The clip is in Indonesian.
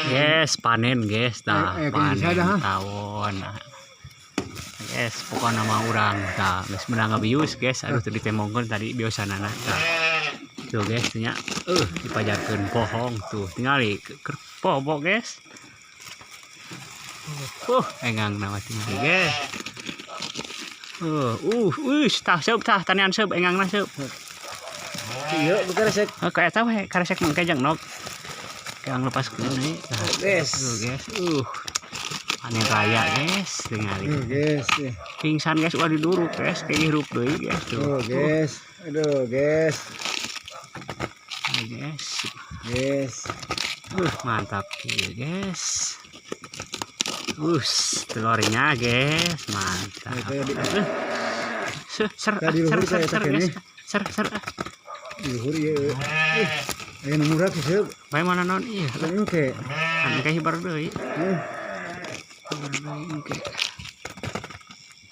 Yes, panen guys, nah panen dah. tawon. Nah. Guys, pokoknya nama orang, nah, guys menang bius guys, aduh tadi temongkan tadi biasa nana. Nah, tuh guys, nya, dipajarkan pohong tuh, tinggal di kerpobok guys. Engang nama tinggi guys. Tah seup tah tanian seup engang na seup. Iya, bukan resek. Kayak tahu karesek mengkejang nok. Yang lepas ke ini. Guys. Guys. Panen raya guys, tinggal. Guys. Pingsan guys udah diduruk guys, kayak hirup deui guys tuh. Guys. Aduh, guys. Guys. Guys. Mantap ya guys. Telurnya guys, mantap. Ser guys. Ser. Luhur ya. Ayo murah sih. Bae mana non iya. Oke. Kan kayak hibar deui. Hibar deui oke.